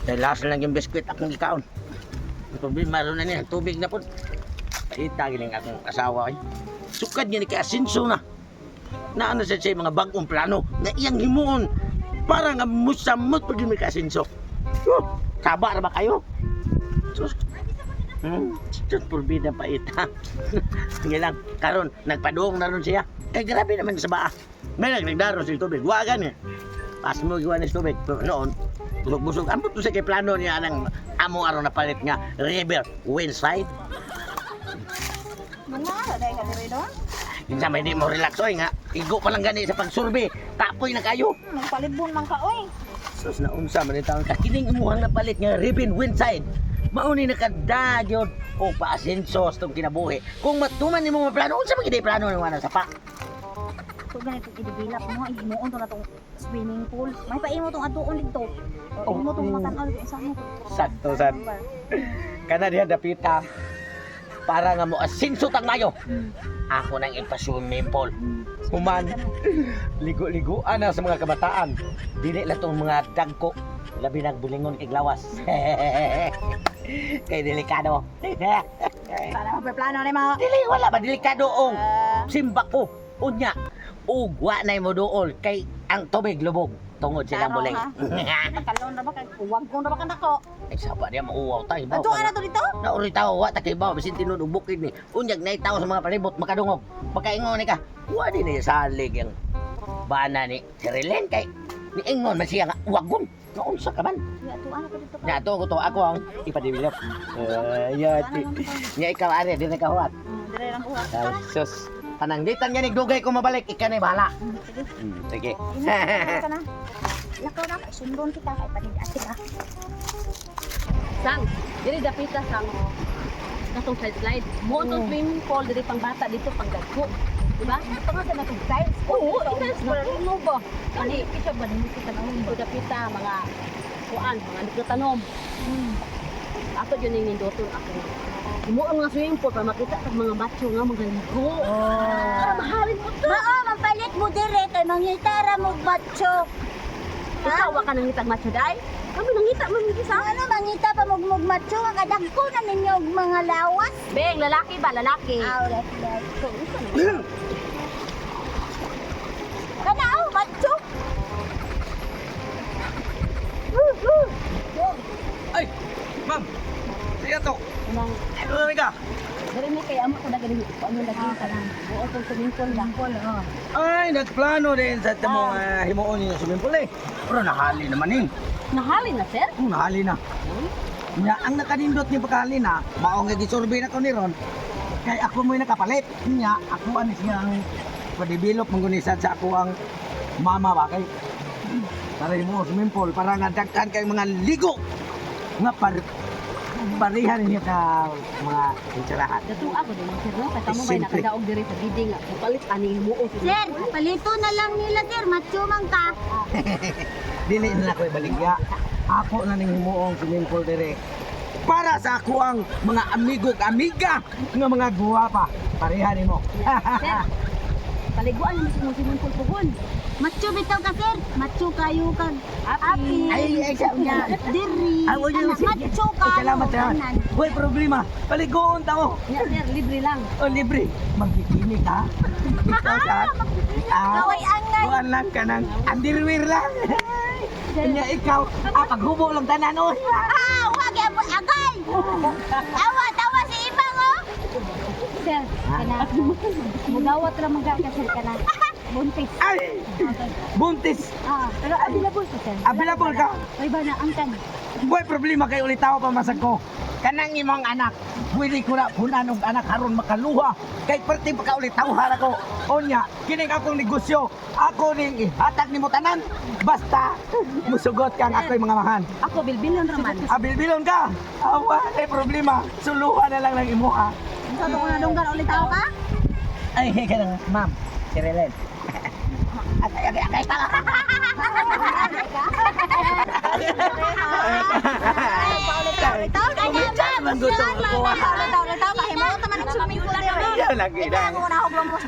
Dahil lasa lang yung biskwit akong ikaon. Ang problema rin na niya, tubig na po. Paita giling akong asawa ay. Sukad niya ni kay Asinso na. Naano sa siya mga bagong plano na iyang himuon para nga musamot pag may kay Asinso. Saba na ba kayo? Sus. Sus, purbida pa ita. Sige lang, karon nagpaduong na ron siya. Eh grabe naman sa baa. May nagdaro sa tubig, wagan eh. Pas mo gawa ng tubig, noon, busog-busog. Ambot to sa kay plano niya ng among araw na palit nga River Windside. Mga dahil ka diri doon. Kinsa may di mo relax oy nga. Igo pa lang gani sa pagsurbe. Tapoy na kayo. Nagpalibon man ka oy. Sus na unsa man taon ka. Kining imuhang na palit nga River Windside. Mauni na kadagyon o paasenso sa tong kinabuhi. Kung matuman nimo mga plano, unsa man gid plano ng ana sa pa? So ganito i-develop mo, ihimuon to na tong swimming pool. May paimo tong atuon dito. O imo tong matan-aw sa mo. Sakto sad. Kana diha dapita para nga mo asinso tang mayo. Ako nang ipa-swimming pool. Human, ligo-liguan na sa mga kabataan. Dili lang tong mga dagko. Labi nagbulingon kay glawas. Kay delikado. Para magplano ni mo. Dili, wala ba delikado ong simba ko. Unya, ugwa na mo dool kay ang tubig lubog tungod silang buling. Kalon na ba kay uwag ko na ba kanako. Ay sapa dia mauwaw tayo. Ato ana to dito? Nauri tao wa ta kay baw bisin tinud og bukid ni. Unyag nay tao sa mga palibot makadungog. Pagkaingon ni ka, wa di na salig yang bana ni Sirilen kay ni ingon man siya nga wagon. Naunsa ka man? Ya ato ana to dito. Nya to ko to ako ang ipadevelop. Yati. Nya ikaw ari di na kahuat. Dire lang uwag. Sus. Pananggitan yan, dugay ko mabalik, ika na'y bahala. Sige. Sige. Ka na. Lakaw na, sundon kita kay panigasig ah. Sang, diri dapita sang katong slide. Mo tong swimming pool diri pang bata dito pang dagko. Diba? Ito nga sa natong size. Oo, itas mo mo ba? Kani kita ba nimo kita nang mo dapita mga kuan, mga nagtanom. Ako jud ning nindoton ako. Mo ang mga swimming pool para makita kag mga macho nga magaligo. Para mahalin mo to. Mao, mapalit mo dire kay mangitara mo batso. Ikaw wa ka nang ngitag macho dai? Kami nangita man isa. Ano mangita pa mugmug matso nga kadagko na ninyo og mga lawas. Beng, lalaki ba? Lalaki. Let's go. Kana aw matso. Ay, ma'am. Siya to. Nang Ano ka? diri mi kay amo ko dagari ano lagi ka lang. Oo tong swimming pool lang. Ay, nagplano din sa tamong himuon niyo swimming pool eh. Pero nahali naman eh. Nahalin na sir. Nahali na. Nya ang nakadindot ni pagkali na, mao nga gisurvey na ko ni ron. Kay ako mo'y nakapalit. Nya ako ani siyang pa-develop manggunisad sa ako ang mama ba kay para mo swimming pool para nga dagkan kay mga ligo nga parihan niya ka mga insalahan. Dato ako din sir no kay kamo may Simple. nakadaog diri sa giding nga palit ani himuo. Sir, palito na lang nila sir, matso man ka. Dili na ako ibaligya. Ako na ning himuong swimming pool dire. Para sa ako ang mga amigo amiga nga mga guwapa. Pareha nimo. Sir. Paliguan mo sa swimming pool pugon. Matso bitaw ka sir, matso kayo kag api. Ay, sa Nya, diri. Ay, wala Anak, sige. matso ka. Salamat sa. Tanan. Hoy, problema. Paligoon ta mo. Nya sir libre lang. O libre. Magkikini ka. Ikaw sa. Kaway angay. Kuan lang ka ng underwear lang. Kanya ikaw, paghubo lang tanan o. Wag mo agay. Tawa si Ibang oh. Sir, kana mugawat ra mga ka sir kana. Buntis. Ay! Buntis! Pero available ka sir. Available ka? May ba na ang kan? Boy, problema kay ulitaw pa masag ko. Kanang imong anak, pwede ko na punan og anak haron makaluha. Kay perti pa ka ulitaw hara ko. Onya, kining akong negosyo. Ako ning ihatag nimo tanan. Basta musugot kang ako'y mga mahan. Ako bilbilon raman. Abil-bilon ka. Awa, ay problema. Suluhan na lang ng imuha. Sa to na dunggan ulit tao ka? Ay, kanang ma'am, si Relen. Agay pa. Manggutom ko. Ulit tao kahimo ta man ang swimming pool. Yan lagi na. Ikaw mo na ako blomos.